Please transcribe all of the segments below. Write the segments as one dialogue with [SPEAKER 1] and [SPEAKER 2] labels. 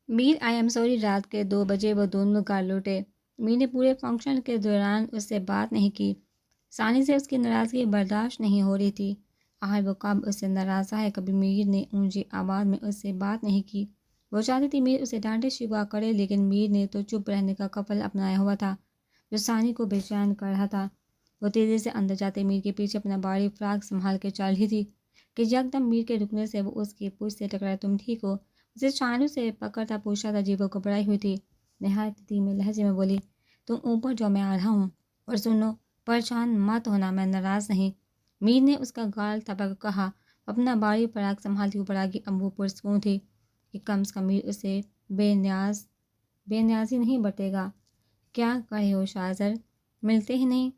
[SPEAKER 1] Mir I am sorry رات کے 2 بجے وہ دونوں گھر لوٹے۔ میر نے پورے فنکشن کے دوران اس سے بات نہیں کی۔ ثانی سے اس کی ناراضگی برداشت نہیں ہو رہی تھی۔ آخر وہ کب اس سے ناراض ہے؟ کبھی میر نے اونچی آواز میں اس سے بات نہیں کی۔ وہ چاہتی تھی میر اسے ڈانٹے شکوا کرے، لیکن میر نے تو چپ رہنے کا کفل اپنایا ہوا تھا جو ثانی کو بے چین کر رہا تھا۔ وہ تیزی سے اندر جاتے میر کے پیچھے اپنا بھاری فراق سنبھال کے چل رہی تھی کہ یکدم میر کے رکنے سے وہ اس کی پشت سے ٹکرایا۔ تم ٹھیک ہو؟ اسے شانوں سے پکڑتا پوچھا تھا جی وہ گھبرائی ہوئی تھی۔ نہایت دھیمے لہجے میں بولی، تم اوپر جو، میں آ رہا ہوں۔ اور سنو، پریشان مت ہونا، میں ناراض نہیں۔ میر نے اس کا گال تھپا کر کہا۔ اپنا بھاری فراق سنبھالتی اوپر آگی۔ اب وہ پرسکون تھی کہ کم از کم میر اسے بے نیازی نہیں برتے گا۔ کیا کہے ہو شاہزر؟ ملتے ہی نہیں؟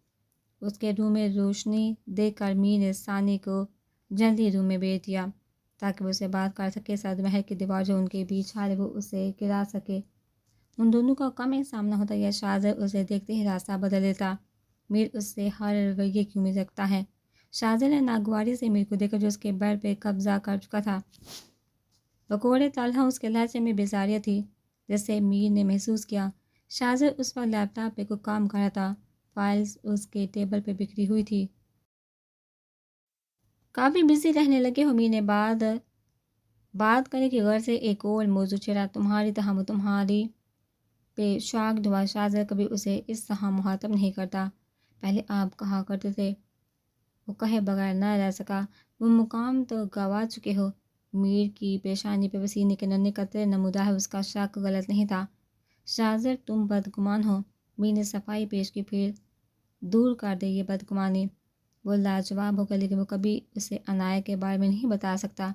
[SPEAKER 1] اس کے روم میں روشنی دیکھ کر میر نے ثانی کو جلدی روم میں بھیج دیا تاکہ وہ اسے بات کر سکے۔ سرد محل کی دیوار جو ان کے بیچ ہے وہ اسے گرا سکے۔ ان دونوں کا کم ایک سامنا ہوتا یا شاہزر اسے دیکھتے ہی راستہ بدل دیتا۔ میر اس سے ہر رویے کی امید رکھتا ہے۔ شاہزر نے ناگواری سے میر کو دیکھا جو اس کے بیڈ پہ قبضہ کر چکا تھا۔ بقوڑِ طلحہ اس کے لہجے میں بیزاریت تھی جسے میر نے محسوس کیا۔ شاہزر اس وقت لیپ ٹاپ پہ کوئی کام کر رہا تھا۔ فائلز اس کے ٹیبل پہ بکھری ہوئی تھی۔ کافی بزی رہنے لگے ہو؟ میر نے بات کرنے کی غرض سے ایک اور موضوع چھیڑا۔ تمہاری طرح وہ تمہاری پہ شاکڈ ہوا۔ شاہزر کبھی اسے اس طرح مخاطب نہیں کرتا۔ پہلے آپ کہا کرتے تھے۔ وہ کہے بغیر نہ رہ سکا۔ وہ مقام تو گنوا چکے ہو۔ میر کی پیشانی پہ پسینے کے ننھے قطرے نمودار ہے۔ اس کا شک غلط نہیں تھا۔ شاہزر تم بدگمان ہو۔ میر نے صفائی پیش کی، پھر دور کر دے یہ بدگمانی۔ وہ لاجواب ہو گیا، لیکن وہ کبھی اسے عنایت کے بارے میں نہیں بتا سکتا۔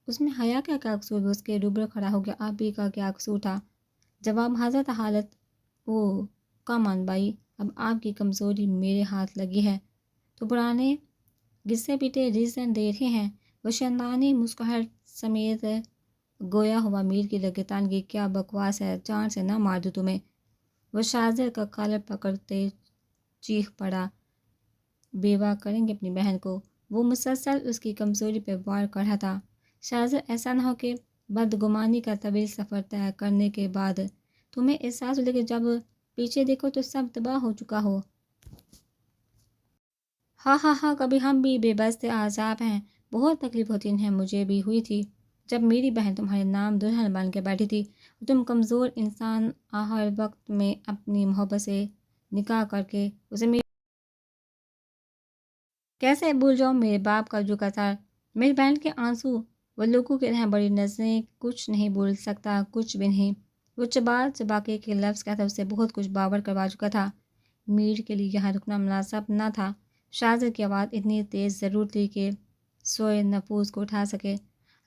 [SPEAKER 1] اس میں حیا کا کیا قصور؟ وہ اس کے روبرو کھڑا ہو گیا۔ آپ ہی کا کیا قصور تھا؟ جواب حضرت حالت۔ اوہ کم آن بھائی، اب آپ کی کمزوری میرے ہاتھ لگی ہے تو پرانے گھسے پیٹے ریزن دے رہے ہیں۔ وہ شیطانی مسکراہٹ سمیت گویا ہوا میر کی لگے تان کیا بکواس ہے، جان سے نہ مار دوں تمہیں؟ وہ شاہزر کا کالر پکڑتے چیخ پڑا۔ بیوہ کریں گے اپنی بہن کو؟ وہ مسلسل اس کی کمزوری پہ وار کر رہا تھا۔ شاہزر ایسا نہ ہو کہ بدگمانی کا طویل سفر طے کرنے کے بعد تمہیں احساس ہو کہ جب پیچھے دیکھو تو سب تباہ ہو چکا ہو۔ ہاں ہاں ہاں، کبھی ہم بھی بے بس عذاب ہیں۔ بہت تکلیف ہوتی انہیں، مجھے بھی ہوئی تھی جب میری بہن تمہارے نام دلہن بن کے بیٹھی تھی۔ تم کمزور انسان آخر وقت میں اپنی محبت سے نکاح کر کے اسے کیسے بھول جاؤ میرے باپ کا جو تھا، میری بہن کے آنسو۔ وہ لوگوں کی طرح بڑی نظریں، کچھ نہیں بول سکتا، کچھ بھی نہیں۔ وہ چبا چبا کے ایک لفظ کہتا، اسے بہت کچھ باور کروا چکا تھا۔ میر کے لیے یہاں رکنا مناسب نہ تھا۔ شاہزر کی آواز اتنی تیز ضرور تھی کہ سوئے نفوس کو اٹھا سکے۔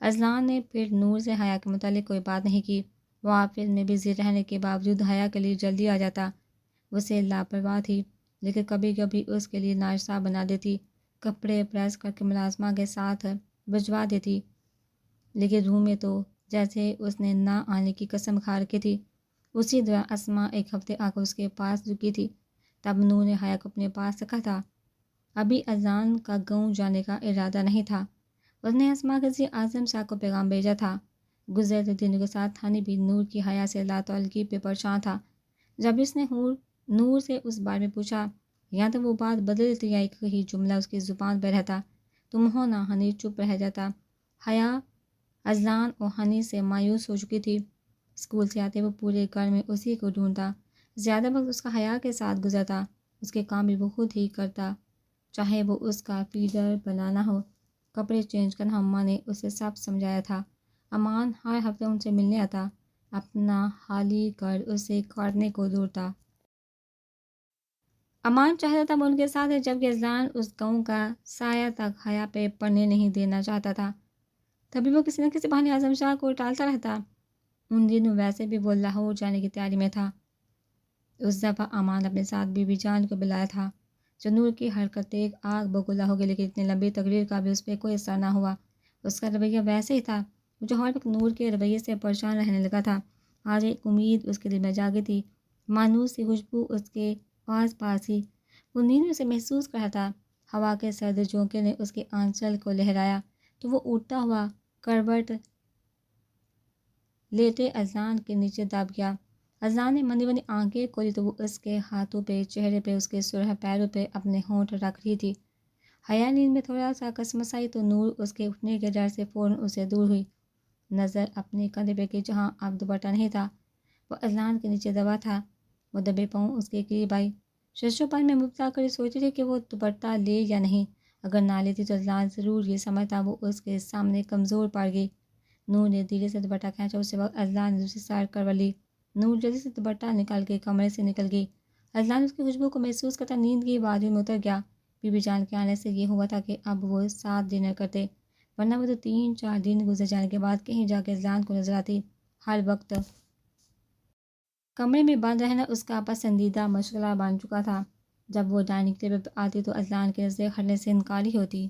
[SPEAKER 1] اذلان نے پھر نور سے حیا کے متعلق کوئی بات نہیں کی۔ وہ آفس میں بزی رہنے کے باوجود حیا کے لیے جلدی آ جاتا۔ وہ اسے لاپرواہ تھی، لیکن کبھی کبھی اس کے لیے ناشتہ بنا دیتی، کپڑے پریس کر کے ملازمہ کے ساتھ بھجوا دیتی۔ لیکن روم میں تو جیسے اس نے نہ آنے کی قسم کھا رکھی تھی۔ اسی دوران اسما ایک ہفتے آ کر اس کے پاس رکی تھی۔ تب نور نے حیا کو اپنے پاس رکھا تھا۔ ابھی اذان کا گاؤں جانے کا ارادہ نہیں تھا۔ اس نے اسما کے ذریعے اعظم شاہ کو پیغام بھیجا تھا۔ گزرتے دنوں کے ساتھ تھانی بھی نور کی حیا سے لاتعلقی پہ پریشان تھا۔ جب اس نے نور سے اس بارے میں پوچھا، یا تو وہ بات بدل دیتی یا ایک ہی جملہ اس کی زبان پہ رہتا، تم ہو نہ ہنی چپ رہ جاتا۔ حیا اذلان اور ہنی سے مایوس ہو چکی تھی۔ اسکول سے آتے وہ پورے گھر میں اسی کو ڈھونڈتا۔ زیادہ وقت اس کا حیا کے ساتھ گزرتا۔ اس کے کام بھی وہ خود ہی کرتا، چاہے وہ اس کا فیڈر بنانا ہو، کپڑے چینج کرنا۔ اماں نے اسے سب سمجھایا تھا۔ امان ہر ہفتے ان سے ملنے آتا، اپنا خالی گھر اسے کاٹنے کو دوڑتا۔ امان چاہتا تھا وہ ان کے ساتھ ہے، جبکہ اذلان اس گاؤں کا سایہ تک حیا پہ پڑنے نہیں دینا چاہتا تھا۔ تبھی وہ کسی نہ کسی بہانے اعظم شاہ کو ٹالتا رہتا۔ ان دنوں ویسے بھی وہ لاہور جانے کی تیاری میں تھا۔ اس دفعہ امان اپنے ساتھ بی بی جان کو بلایا تھا۔ جو نور کی حرکت ایک آگ بگولا ہو گئی، لیکن اتنی لمبی تقریر کا بھی اس پہ کوئی اثر نہ ہوا۔ اس کا رویہ ویسے ہی تھا، جو ہر وقت نور کے رویے سے پریشان رہنے لگا تھا۔ آج ایک امید اس کے دل میں جاگی تھی، مانوس سی خوشبو اس کے آس پاس ہی۔ وہ نیند میں اسے محسوس کر رہا تھا۔ ہوا کے سرد جھونکے نے اس کے آنچل کو لہرایا تو وہ اٹھتا ہوا کروٹ لیٹے اذان کے نیچے دب گیا۔ اذان نے مندی مندی آنکھیں کھولی تو وہ اس کے ہاتھوں پہ، چہرے پہ، اس کے سرخ پیروں پہ اپنے ہونٹ رکھ رہی تھی۔ حیا نیند میں تھوڑا سا کسمسائی تو نور اس کے اٹھنے کے ڈر سے فوراً اسے دور ہوئی۔ نظر اپنے کندھے پہ کہ جہاں اب دوپٹہ نہیں تھا، وہ اذان کے نیچے دبا تھا۔ وہ دبے پاؤں اس کے قریب آئی۔ شش و پن میں مبتلا کر سوچتی تھی کہ وہ دوپٹہ لے یا نہیں۔ اگر نہ لیتی تو اذان ضرور یہ سمجھتا وہ اس کے سامنے کمزور پڑ گئی۔ نور نے دھیرے سے دوپٹہ کھینچا، اسی وقت اذان نے دوسری سائڈ کروا لی۔ نور جلدی سے دوپٹہ نکال کے کمرے سے نکل گئی۔ اذان اس کی خوشبو کو محسوس کرتا نیند کی وادیوں میں اتر گیا۔ بی بی جان کے آنے سے یہ ہوا تھا کہ اب وہ ساتھ ڈنر کرتے، ورنہ وہ تو 3-4 دن گزر جانے کے بعد کہیں جا کے اذان کو نظر آتی۔ ہر وقت کمرے میں بند رہنا اس کا پسندیدہ مشغلہ بن چکا تھا۔ جب وہ ڈائننگ ٹیبل پر آتی تو اذان کی نظریں ہٹنے سے انکار ہی ہوتی۔